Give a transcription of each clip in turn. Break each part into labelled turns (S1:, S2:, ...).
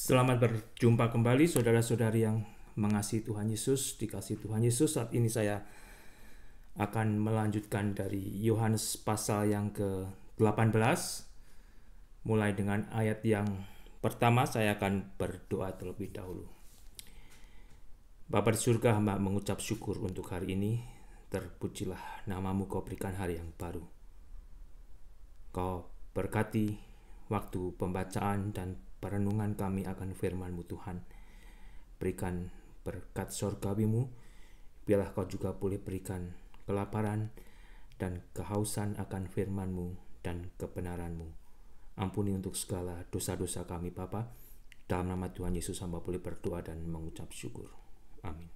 S1: Selamat berjumpa kembali saudara-saudari yang mengasihi Tuhan Yesus, dikasihi Tuhan Yesus. Saat ini saya akan melanjutkan dari Yohanes pasal yang ke-18. Mulai dengan ayat yang pertama, saya akan berdoa terlebih dahulu. Bapa di surga, hamba mengucap syukur untuk hari ini. Terpujilah namamu, kau berikan hari yang baru. Kau berkati waktu pembacaan dan perenungan kami akan firman-Mu Tuhan. Berikan berkat surgawimu, biarlah kau juga boleh berikan kelaparan dan kehausan akan firman-Mu dan kebenaran-Mu. Ampuni untuk segala dosa-dosa kami Bapa. Dalam nama Tuhan Yesus hamba boleh berdoa dan mengucap syukur. Amin.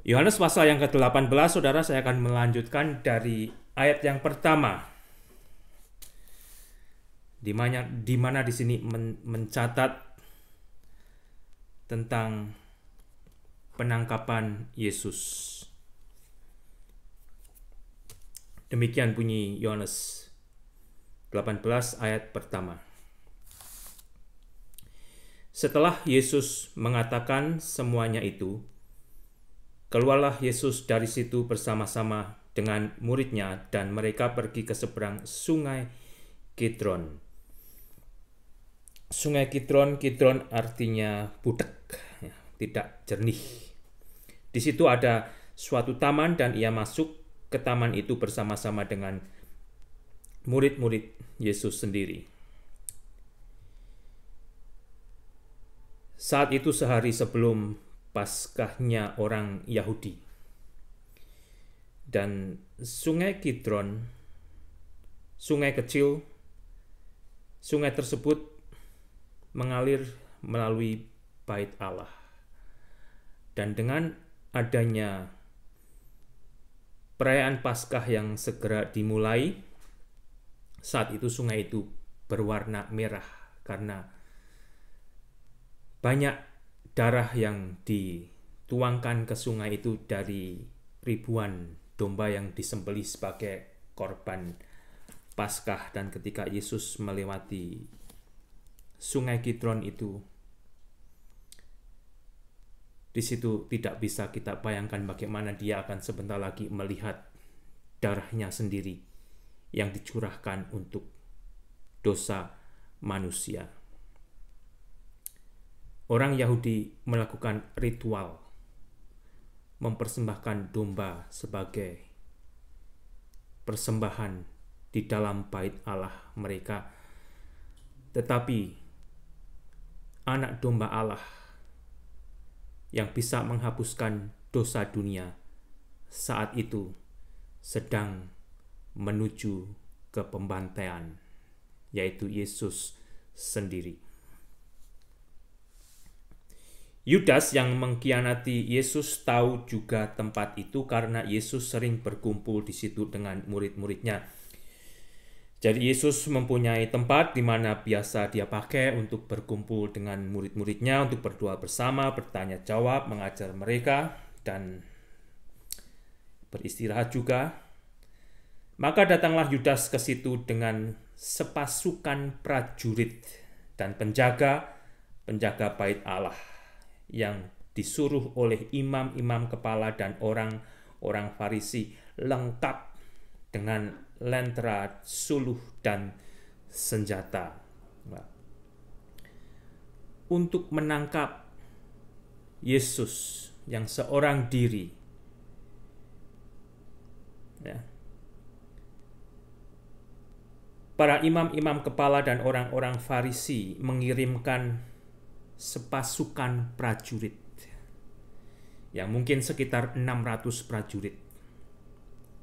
S1: Yohanes pasal yang ke-18, saudara, saya akan melanjutkan dari ayat yang pertama. Di mana di sini mencatat tentang penangkapan Yesus. Demikian bunyi Yohanes 18 ayat pertama. Setelah Yesus mengatakan semuanya itu, keluarlah Yesus dari situ bersama-sama dengan muridnya dan mereka pergi ke seberang sungai Kidron. Sungai Kidron artinya butek, ya, tidak jernih. Di situ ada suatu taman dan ia masuk ke taman itu bersama-sama dengan murid-murid Yesus sendiri. Saat itu sehari sebelum Paskahnya orang Yahudi. Dan sungai Kidron, sungai kecil, sungai tersebut mengalir melalui bait Allah. Dan dengan adanya perayaan Paskah yang segera dimulai, saat itu sungai itu berwarna merah karena banyak darah yang dituangkan ke sungai itu dari ribuan domba yang disembelih sebagai korban Paskah. Dan ketika Yesus melewati sungai Kidron itu, di situ tidak bisa kita bayangkan bagaimana dia akan sebentar lagi melihat darahnya sendiri yang dicurahkan untuk dosa manusia. Orang Yahudi melakukan ritual mempersembahkan domba sebagai persembahan di dalam bait Allah mereka. Tetapi anak domba Allah yang bisa menghapuskan dosa dunia saat itu sedang menuju ke pembantaian, yaitu Yesus sendiri. Yudas yang mengkhianati Yesus tahu juga tempat itu karena Yesus sering berkumpul di situ dengan murid-muridnya. Jadi Yesus mempunyai tempat di mana biasa dia pakai untuk berkumpul dengan murid-muridnya, untuk berdoa bersama, bertanya jawab, mengajar mereka, dan beristirahat juga. Maka datanglah Yudas ke situ dengan sepasukan prajurit dan penjaga bait Allah yang disuruh oleh imam-imam kepala dan orang-orang Farisi, lengkap dengan lentera, suluh, dan senjata, untuk menangkap Yesus yang seorang diri. Ya. Para imam-imam kepala dan orang-orang Farisi mengirimkan sepasukan prajurit yang mungkin sekitar 600 prajurit,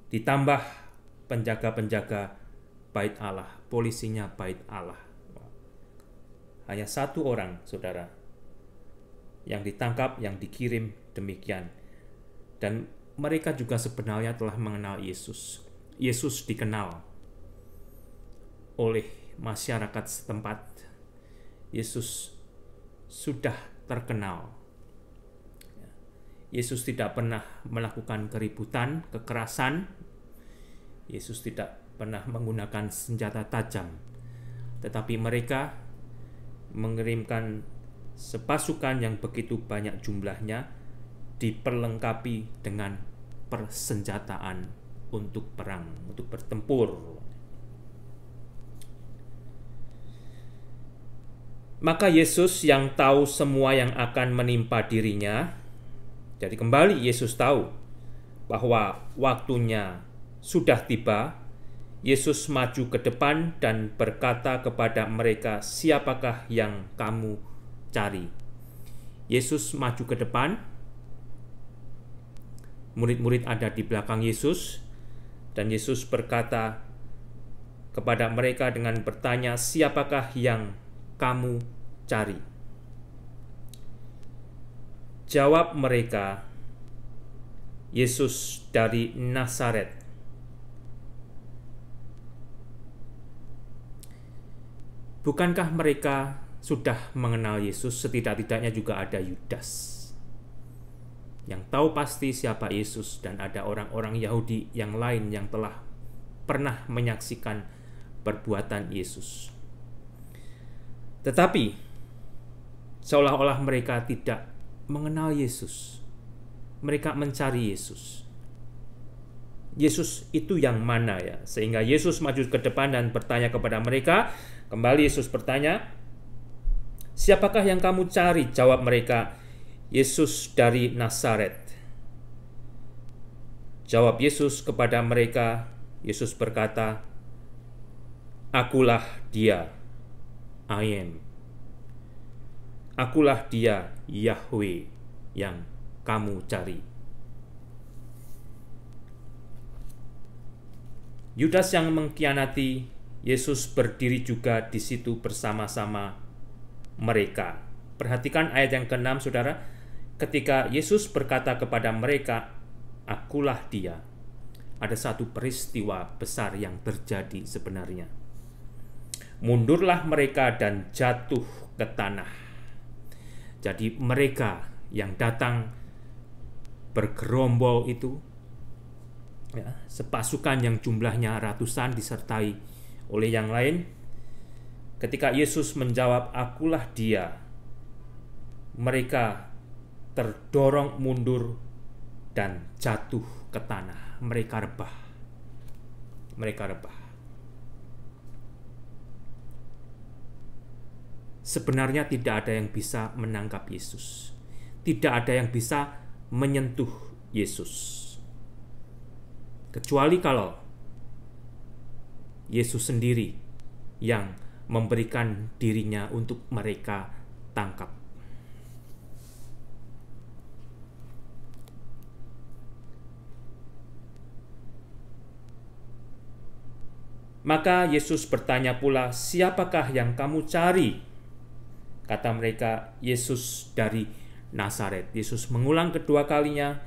S1: ditambah penjaga-penjaga bait Allah, polisinya bait Allah. Hanya satu orang, saudara, yang ditangkap, yang dikirim demikian. Dan mereka juga sebenarnya telah mengenal Yesus. Yesus dikenal oleh masyarakat setempat. Yesus sudah terkenal. Yesus tidak pernah melakukan keributan, kekerasan. Yesus tidak pernah menggunakan senjata tajam. tetapi mereka mengirimkan sepasukan yang begitu banyak jumlahnya, diperlengkapi dengan persenjataan untuk perang, untuk bertempur. Maka Yesus yang tahu semua yang akan menimpa dirinya, jadi kembali Yesus tahu bahwa waktunya sudah tiba. Yesus maju ke depan dan berkata kepada mereka, "Siapakah yang kamu cari?" Yesus maju ke depan, murid-murid ada di belakang Yesus, dan Yesus berkata kepada mereka dengan bertanya, "Siapakah yang kamu cari?" Jawab mereka, "Yesus dari Nazaret." Bukankah mereka sudah mengenal Yesus? Setidak-tidaknya juga ada Yudas yang tahu pasti siapa Yesus, dan ada orang-orang Yahudi yang lain yang telah pernah menyaksikan perbuatan Yesus. Tetapi seolah-olah mereka tidak mengenal Yesus. Mereka mencari Yesus. Yesus itu yang mana ya? Sehingga Yesus maju ke depan dan bertanya kepada mereka. Kembali Yesus bertanya, "Siapakah yang kamu cari?" Jawab mereka, "Yesus dari Nazaret." Jawab Yesus kepada mereka, Yesus berkata, "Akulah dia, I am. Akulah dia, Yahweh, yang kamu cari." Yudas yang mengkhianati Yesus berdiri juga di situ bersama-sama mereka. Perhatikan ayat yang ke-6, saudara. Ketika Yesus berkata kepada mereka, "Akulah dia," ada satu peristiwa besar yang terjadi sebenarnya. Mundurlah mereka dan jatuh ke tanah. Jadi mereka yang datang bergerombol itu, ya, sepasukan yang jumlahnya ratusan disertai oleh yang lain, ketika Yesus menjawab, "Akulah dia," mereka terdorong mundur dan jatuh ke tanah. Mereka rebah. Sebenarnya tidak ada yang bisa menangkap Yesus. Tidak ada yang bisa menyentuh Yesus. Kecuali kalau Yesus sendiri yang memberikan dirinya untuk mereka tangkap. Maka Yesus bertanya pula, "Siapakah yang kamu cari?" Kata mereka, "Yesus dari Nazaret." Yesus mengulang kedua kalinya,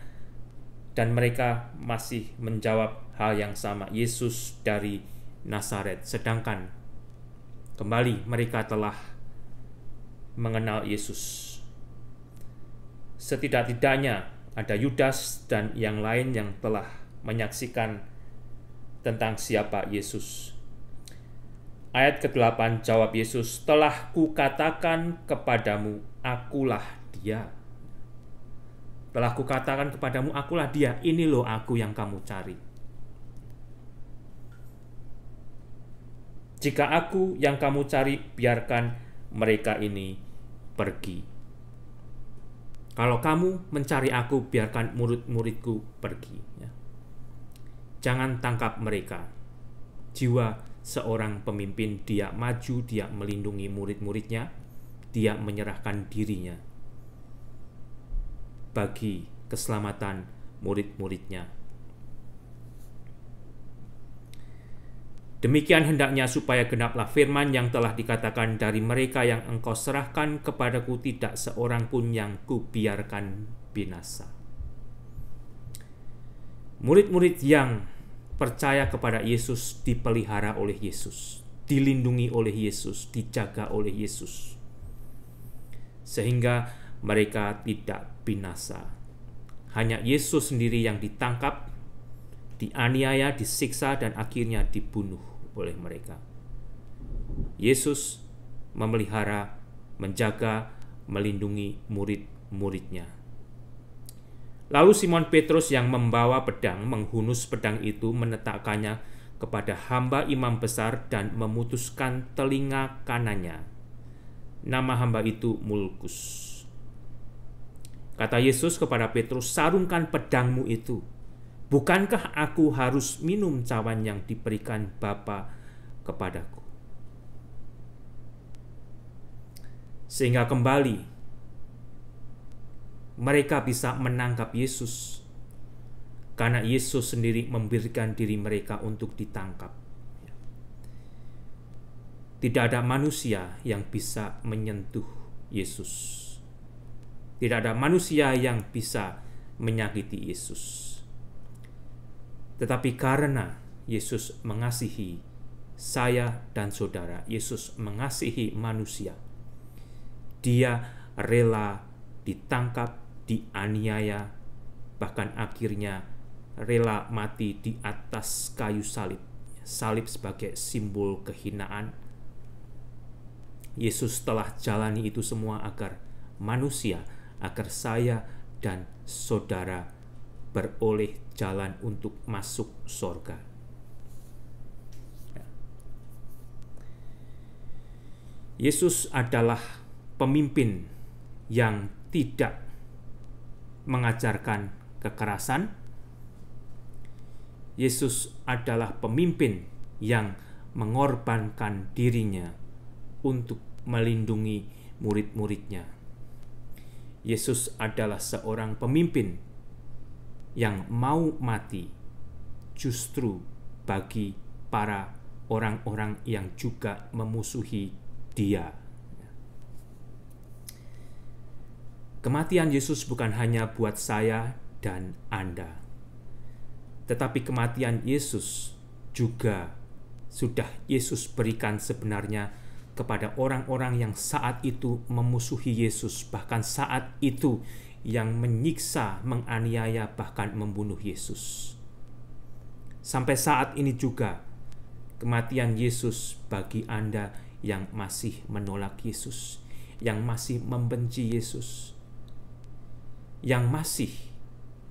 S1: dan mereka masih menjawab hal yang sama, "Yesus dari Nazaret." Sedangkan kembali mereka telah mengenal Yesus. Setidak-tidaknya ada Yudas dan yang lain yang telah menyaksikan tentang siapa Yesus. Ayat ke-8, jawab Yesus, "Telah kukatakan kepadamu, akulah dia." Telah kukatakan kepadamu, akulah dia. Ini loh aku yang kamu cari. Jika aku yang kamu cari, biarkan mereka ini pergi. Kalau kamu mencari aku, biarkan murid-muridku pergi. Ya. Jangan tangkap mereka. Jiwa seorang pemimpin, dia maju, dia melindungi murid-muridnya, dia menyerahkan dirinya bagi keselamatan murid-muridnya. Demikian hendaknya supaya genaplah firman yang telah dikatakan, "Dari mereka yang engkau serahkan kepadaku tidak seorang pun yang kubiarkan binasa." Murid-murid yang percaya kepada Yesus dipelihara oleh Yesus, dilindungi oleh Yesus, dijaga oleh Yesus, sehingga mereka tidak binasa. Hanya Yesus sendiri yang ditangkap, dianiaya, disiksa, dan akhirnya dibunuh oleh mereka. Yesus memelihara, menjaga, melindungi murid-muridnya. Lalu Simon Petrus yang membawa pedang menghunus pedang itu, menetapkannya kepada hamba imam besar dan memutuskan telinga kanannya. Nama hamba itu Mulkus. Kata Yesus kepada Petrus, "Sarungkan pedangmu itu. Bukankah aku harus minum cawan yang diberikan Bapa kepadaku?" Sehingga kembali mereka bisa menangkap Yesus, karena Yesus sendiri memberikan diri mereka untuk ditangkap. Tidak ada manusia yang bisa menyentuh Yesus. Tidak ada manusia yang bisa menyakiti Yesus. Tetapi karena Yesus mengasihi saya dan saudara, Yesus mengasihi manusia, Dia rela ditangkap, dianiaya, bahkan akhirnya rela mati di atas kayu salib. Salib sebagai simbol kehinaan. Yesus telah jalani itu semua agar manusia, agar saya dan saudara beroleh jalan untuk masuk sorga. Yesus adalah pemimpin yang tidak mengajarkan kekerasan. Yesus adalah pemimpin yang mengorbankan dirinya untuk melindungi murid-muridnya. Yesus adalah seorang pemimpin yang mau mati justru bagi para orang-orang yang juga memusuhi Dia. Kematian Yesus bukan hanya buat saya dan Anda, tetapi kematian Yesus juga sudah Yesus berikan sebenarnya kepada orang-orang yang saat itu memusuhi Yesus, bahkan saat itu yang menyiksa, menganiaya, bahkan membunuh Yesus. Sampai saat ini juga kematian Yesus bagi Anda yang masih menolak Yesus, yang masih membenci Yesus, yang masih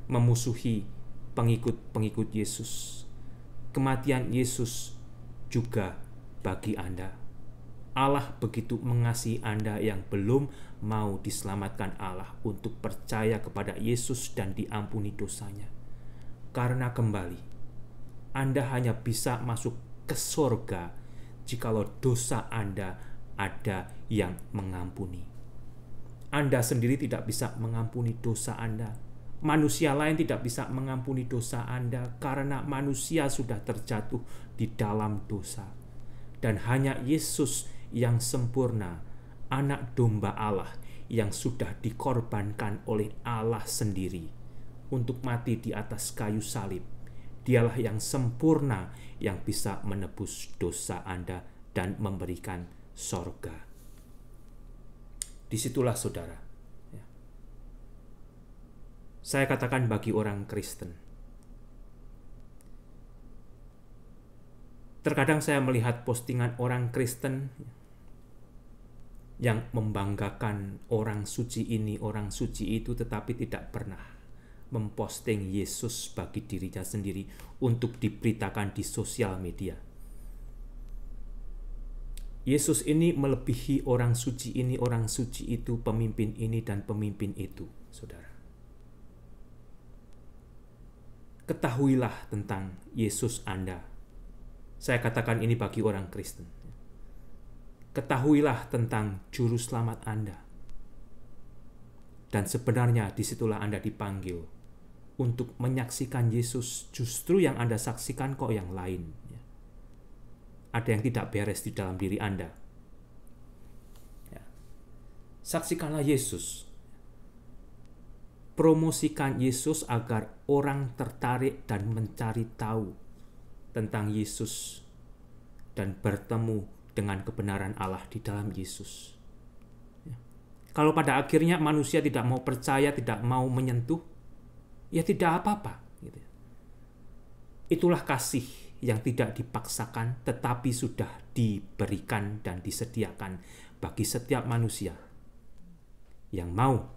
S1: memusuhi pengikut-pengikut Yesus. Kematian Yesus juga bagi Anda. Allah begitu mengasihi Anda yang belum mau diselamatkan Allah untuk percaya kepada Yesus dan diampuni dosanya. Karena kembali, Anda hanya bisa masuk ke sorga jikalau dosa Anda ada yang mengampuni. Anda sendiri tidak bisa mengampuni dosa Anda. Manusia lain tidak bisa mengampuni dosa Anda karena manusia sudah terjatuh di dalam dosa. Dan hanya Yesus yang sempurna, anak domba Allah yang sudah dikorbankan oleh Allah sendiri untuk mati di atas kayu salib. Dialah yang sempurna yang bisa menebus dosa Anda dan memberikan sorga. Disitulah saudara. Saya katakan bagi orang Kristen, terkadang saya melihat postingan orang Kristen yang membanggakan orang suci ini, orang suci itu, tetapi tidak pernah memposting Yesus bagi dirinya sendiri untuk diberitakan di sosial media. Yesus ini melebihi orang suci ini, orang suci itu, pemimpin ini dan pemimpin itu, saudara. Ketahuilah tentang Yesus Anda. Saya katakan ini bagi orang Kristen. Ketahuilah tentang Juru Selamat Anda. Dan sebenarnya disitulah Anda dipanggil untuk menyaksikan Yesus. Justru yang Anda saksikan kok yang lain. Ada yang tidak beres di dalam diri Anda. Saksikanlah Yesus. Promosikan Yesus agar orang tertarik dan mencari tahu tentang Yesus dan bertemu dengan kebenaran Allah di dalam Yesus. Kalau pada akhirnya manusia tidak mau percaya, tidak mau menyentuh, ya tidak apa-apa. Itulah kasih yang tidak dipaksakan, tetapi sudah diberikan dan disediakan bagi setiap manusia yang mau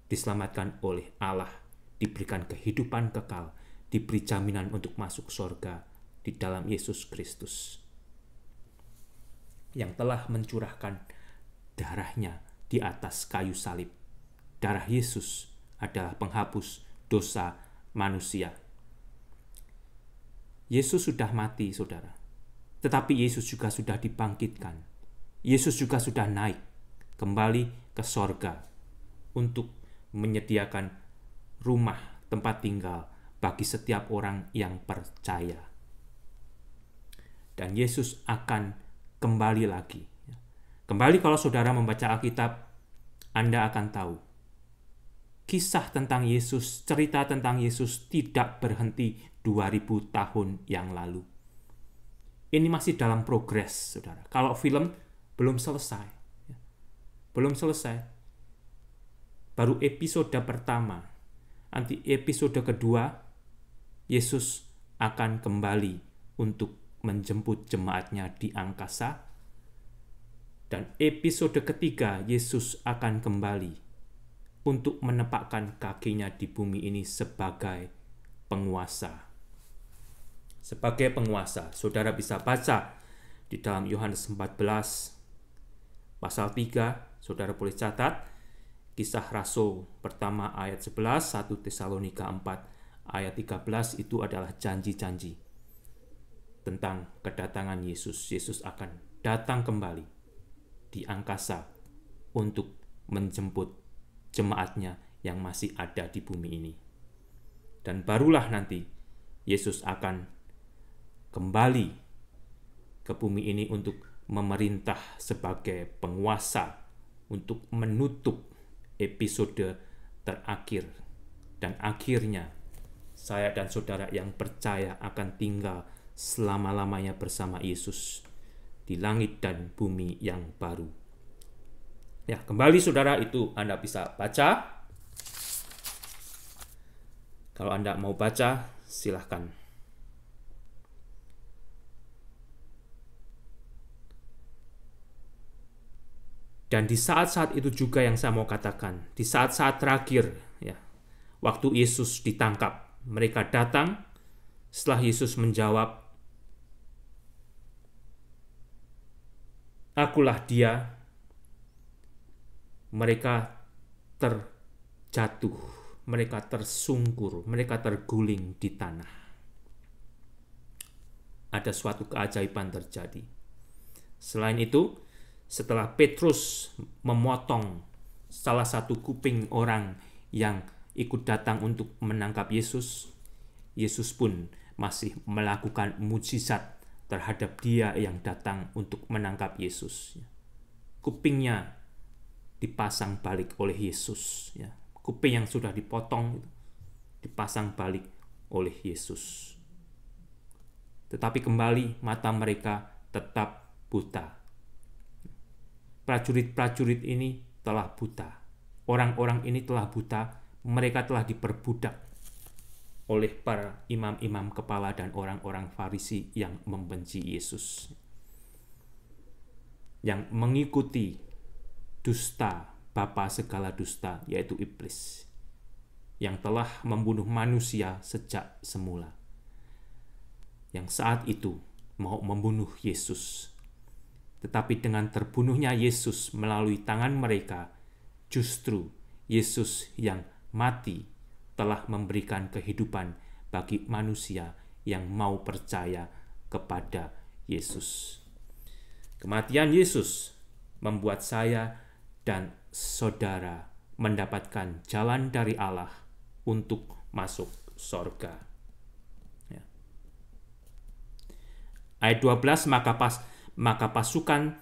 S1: diselamatkan oleh Allah, diberikan kehidupan kekal, diberi jaminan untuk masuk surga di dalam Yesus Kristus yang telah mencurahkan darahnya di atas kayu salib. Darah Yesus adalah penghapus dosa manusia. Yesus sudah mati, saudara. Tetapi Yesus juga sudah dibangkitkan. Yesus juga sudah naik kembali ke sorga untuk menyediakan rumah tempat tinggal bagi setiap orang yang percaya. Dan Yesus akan kembali lagi. Kembali kalau saudara membaca Alkitab, Anda akan tahu kisah tentang Yesus, cerita tentang Yesus tidak berhenti 2000 tahun yang lalu. Ini masih dalam progres, saudara. Kalau film belum selesai. Belum selesai. Baru episode pertama. Nanti episode kedua, Yesus akan kembali untuk menjemput jemaatnya di angkasa. Dan episode ketiga, Yesus akan kembali untuk menempatkan kakinya di bumi ini sebagai penguasa. Sebagai penguasa, saudara bisa baca di dalam Yohanes 14, pasal 3, saudara boleh catat, Kisah Rasul pertama ayat 11, 1 Tesalonika 4, ayat 13, itu adalah janji-janji tentang kedatangan Yesus. Yesus akan datang kembali di angkasa untuk menjemput jemaatnya yang masih ada di bumi ini. Dan barulah nanti Yesus akan kembali ke bumi ini untuk memerintah sebagai penguasa, untuk menutup episode terakhir. Dan akhirnya saya dan saudara yang percaya akan tinggal selama-lamanya bersama Yesus di langit dan bumi yang baru. Ya, kembali saudara, itu Anda bisa baca. Kalau Anda mau baca, silahkan. Dan di saat-saat itu juga yang saya mau katakan, di saat-saat terakhir, ya, waktu Yesus ditangkap, mereka datang setelah Yesus menjawab, "Akulah Dia." Mereka terjatuh, mereka tersungkur, mereka terguling di tanah. Ada suatu keajaiban terjadi. Selain itu, setelah Petrus memotong salah satu kuping orang yang ikut datang untuk menangkap Yesus, Yesus pun masih melakukan mujizat terhadap dia yang datang untuk menangkap Yesus. Kupingnya dipasang balik oleh Yesus. Ya. Kuping yang sudah dipotong dipasang balik oleh Yesus. Tetapi kembali mata mereka tetap buta. Prajurit-prajurit ini telah buta. Orang-orang ini telah buta. Mereka telah diperbudak oleh para imam-imam kepala dan orang-orang Farisi yang membenci Yesus, yang mengikuti dusta, bapa segala dusta, yaitu iblis, yang telah membunuh manusia sejak semula, yang saat itu mau membunuh Yesus. Tetapi dengan terbunuhnya Yesus melalui tangan mereka, justru Yesus yang mati telah memberikan kehidupan bagi manusia yang mau percaya kepada Yesus. Kematian Yesus membuat saya dan saudara mendapatkan jalan dari Allah untuk masuk sorga. Ya. Ayat 12, maka pasukan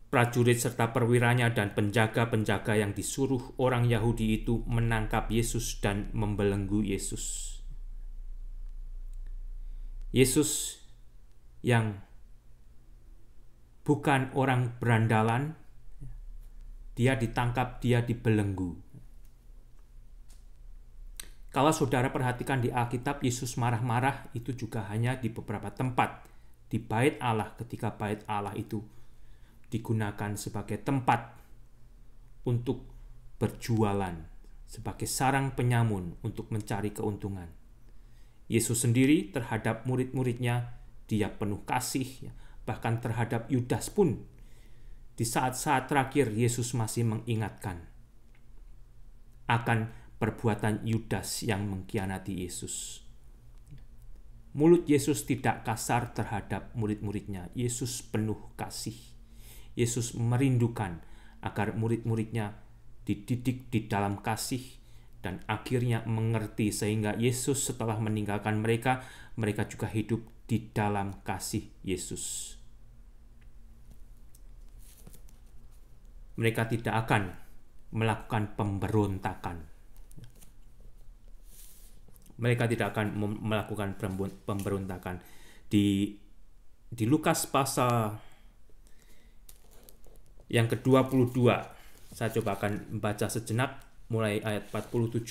S1: prajurit serta perwiranya dan penjaga-penjaga yang disuruh orang Yahudi itu menangkap Yesus dan membelenggu Yesus. Yesus yang bukan orang berandalan, dia ditangkap, dia dibelenggu. Kalau saudara perhatikan di Alkitab, Yesus marah-marah itu juga hanya di beberapa tempat. Di bait Allah, ketika bait Allah itu digunakan sebagai tempat untuk berjualan, sebagai sarang penyamun untuk mencari keuntungan. Yesus sendiri terhadap murid-muridnya, dia penuh kasih, bahkan terhadap Yudas pun. Di saat-saat terakhir, Yesus masih mengingatkan akan perbuatan Yudas yang mengkhianati Yesus. Mulut Yesus tidak kasar terhadap murid-muridnya. Yesus penuh kasih. Yesus merindukan agar murid-muridnya dididik di dalam kasih dan akhirnya mengerti, sehingga Yesus setelah meninggalkan mereka, mereka juga hidup di dalam kasih Yesus. Mereka tidak akan melakukan pemberontakan. Mereka tidak akan melakukan pemberontakan. Di Lukas pasal yang ke-22, saya coba akan membaca sejenak mulai ayat 47.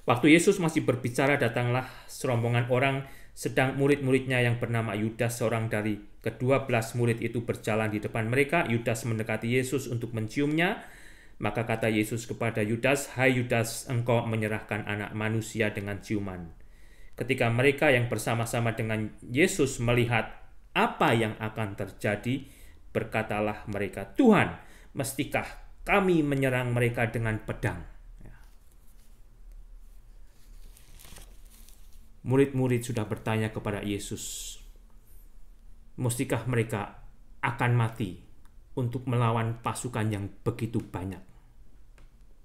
S1: Waktu Yesus masih berbicara, datanglah serombongan orang, sedang murid-muridnya yang bernama Yudas, seorang dari ke-12 murid itu berjalan di depan mereka. Yudas mendekati Yesus untuk menciumnya. Maka kata Yesus kepada Yudas, "Hai Yudas, engkau menyerahkan anak manusia dengan ciuman." Ketika mereka yang bersama-sama dengan Yesus melihat apa yang akan terjadi, berkatalah mereka, "Tuhan, mestikah kami menyerang mereka dengan pedang?" Murid-murid sudah bertanya kepada Yesus, mestikah mereka akan mati untuk melawan pasukan yang begitu banyak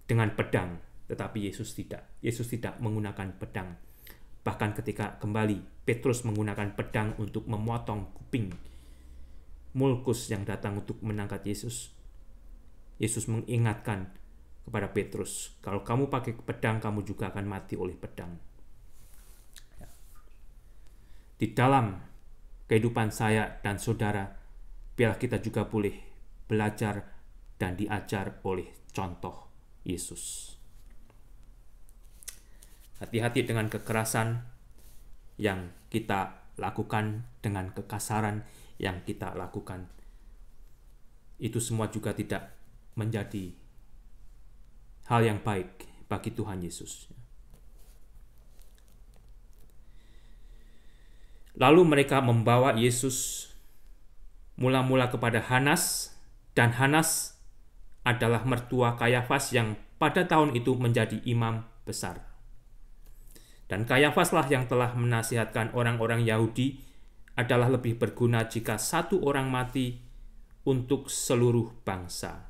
S1: dengan pedang? Tetapi Yesus tidak. Yesus tidak menggunakan pedang. Bahkan ketika kembali Petrus menggunakan pedang untuk memotong kuping Mulkus yang datang untuk menangkap Yesus, Yesus mengingatkan kepada Petrus, kalau kamu pakai pedang, kamu juga akan mati oleh pedang. Di dalam kehidupan saya dan saudara, biarlah kita juga boleh belajar dan diajar oleh contoh Yesus. Hati-hati dengan kekerasan yang kita lakukan, dengan kekasaran yang kita lakukan. Itu semua juga tidak menjadi hal yang baik bagi Tuhan Yesus. Lalu mereka membawa Yesus mula-mula kepada Hanas, dan Hanas adalah mertua Kayafas yang pada tahun itu menjadi imam besar. Dan Kayafaslah yang telah menasihatkan orang-orang Yahudi adalah lebih berguna jika satu orang mati untuk seluruh bangsa.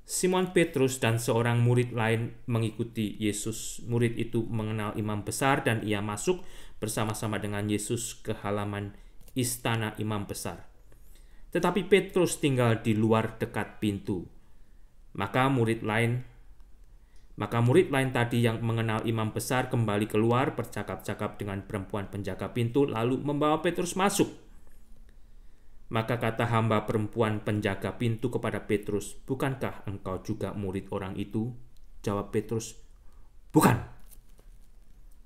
S1: Simon Petrus dan seorang murid lain mengikuti Yesus. Murid itu mengenal imam besar dan ia masuk bersama-sama dengan Yesus ke halaman istana imam besar. Tetapi Petrus tinggal di luar dekat pintu. Maka murid lain tadi yang mengenal imam besar kembali keluar bercakap-cakap dengan perempuan penjaga pintu, lalu membawa Petrus masuk. Maka kata hamba perempuan penjaga pintu kepada Petrus, "Bukankah engkau juga murid orang itu?" Jawab Petrus, "Bukan."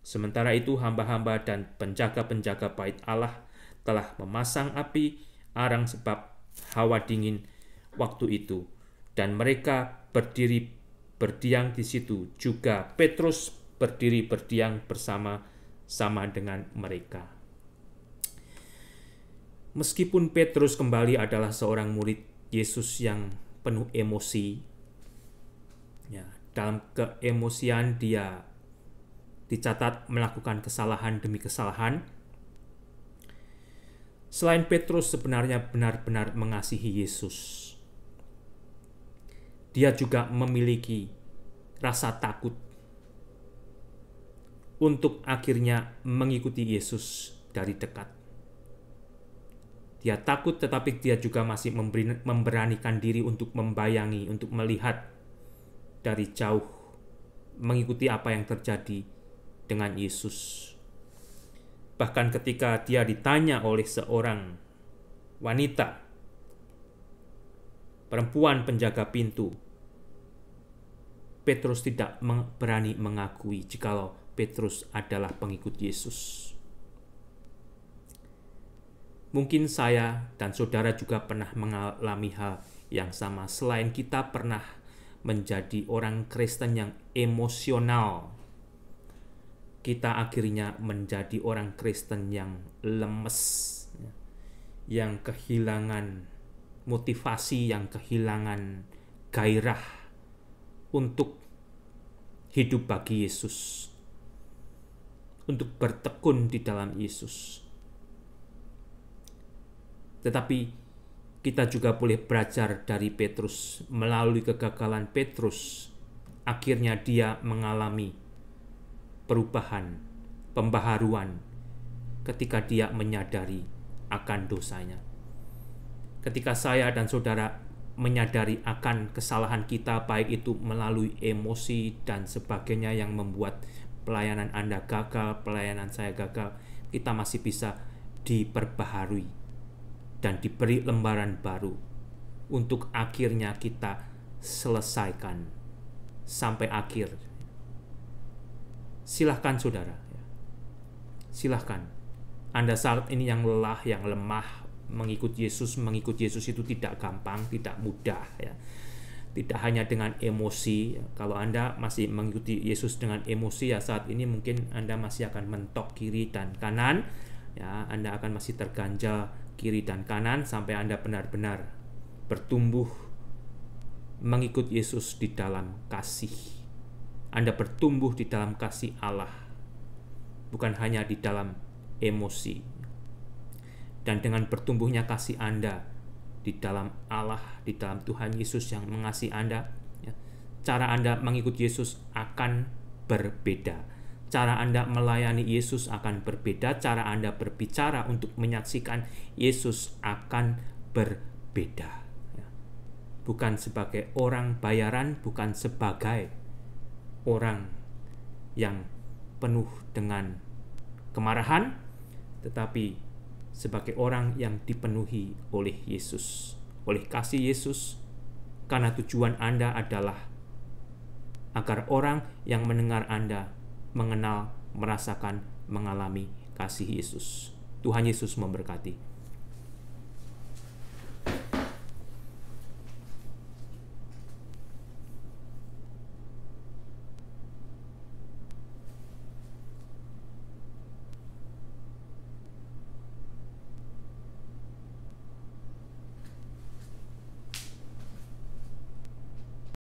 S1: Sementara itu hamba-hamba dan penjaga-penjaga bait Allah telah memasang api arang sebab hawa dingin waktu itu, dan mereka berdiam di situ. Juga Petrus berdiam bersama-sama dengan mereka. Meskipun Petrus kembali adalah seorang murid Yesus yang penuh emosi, dalam keemosian dia dicatat melakukan kesalahan demi kesalahan. Selain Petrus sebenarnya benar-benar mengasihi Yesus, dia juga memiliki rasa takut untuk akhirnya mengikuti Yesus dari dekat. Dia takut, tetapi dia juga masih memberanikan diri untuk membayangi, untuk melihat dari jauh, mengikuti apa yang terjadi dengan Yesus. Bahkan ketika dia ditanya oleh seorang wanita, perempuan penjaga pintu, Petrus tidak berani mengakui jikalau Petrus adalah pengikut Yesus. Mungkin saya dan saudara juga pernah mengalami hal yang sama. Selain kita pernah menjadi orang Kristen yang emosional, kita akhirnya menjadi orang Kristen yang lemes, yang kehilangan motivasi, yang kehilangan gairah untuk hidup bagi Yesus, untuk bertekun di dalam Yesus. Tetapi kita juga boleh belajar dari Petrus. Melalui kegagalan Petrus, akhirnya dia mengalami perubahan, pembaharuan ketika dia menyadari akan dosanya. Ketika saya dan saudara menyadari akan kesalahan kita, baik itu melalui emosi dan sebagainya yang membuat pelayanan Anda gagal, pelayanan saya gagal, kita masih bisa diperbaharui dan diberi lembaran baru untuk akhirnya kita selesaikan sampai akhir. Silahkan saudara, silahkan. Anda saat ini yang lelah, yang lemah, mengikut Yesus itu tidak gampang, tidak mudah ya. Tidak hanya dengan emosi. Kalau Anda masih mengikuti Yesus dengan emosi, ya saat ini mungkin Anda masih akan mentok kiri dan kanan ya. Anda akan masih terganjal kiri dan kanan sampai Anda benar-benar bertumbuh mengikut Yesus di dalam kasih. Anda bertumbuh di dalam kasih Allah, bukan hanya di dalam emosi. Dan dengan bertumbuhnya kasih Anda di dalam Allah, di dalam Tuhan Yesus yang mengasihi Anda, ya, cara Anda mengikut Yesus akan berbeda. Cara Anda melayani Yesus akan berbeda. Cara Anda berbicara untuk menyaksikan Yesus akan berbeda. Ya. Bukan sebagai orang bayaran, bukan sebagai orang yang penuh dengan kemarahan, tetapi sebagai orang yang dipenuhi oleh Yesus, oleh kasih Yesus, karena tujuan Anda adalah agar orang yang mendengar Anda mengenal, merasakan, mengalami kasih Yesus. Tuhan Yesus memberkati.